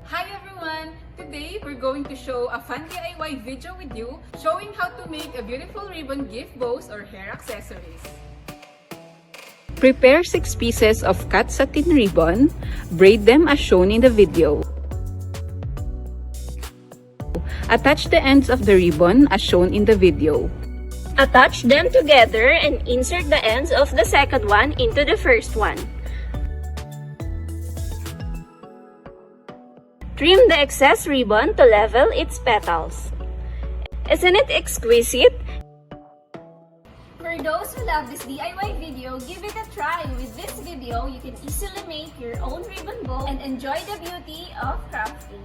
Hi everyone! Today we're going to show a fun DIY video with you showing how to make a beautiful ribbon gift bows or hair accessories. Prepare 6 pieces of cut satin ribbon. Braid them as shown in the video. Attach the ends of the ribbon as shown in the video. Attach them together and insert the ends of the second one into the first one. Trim the excess ribbon to level its petals. Isn't it exquisite? For those who love this DIY video, give it a try. With this video, you can easily make your own ribbon bow and enjoy the beauty of crafting.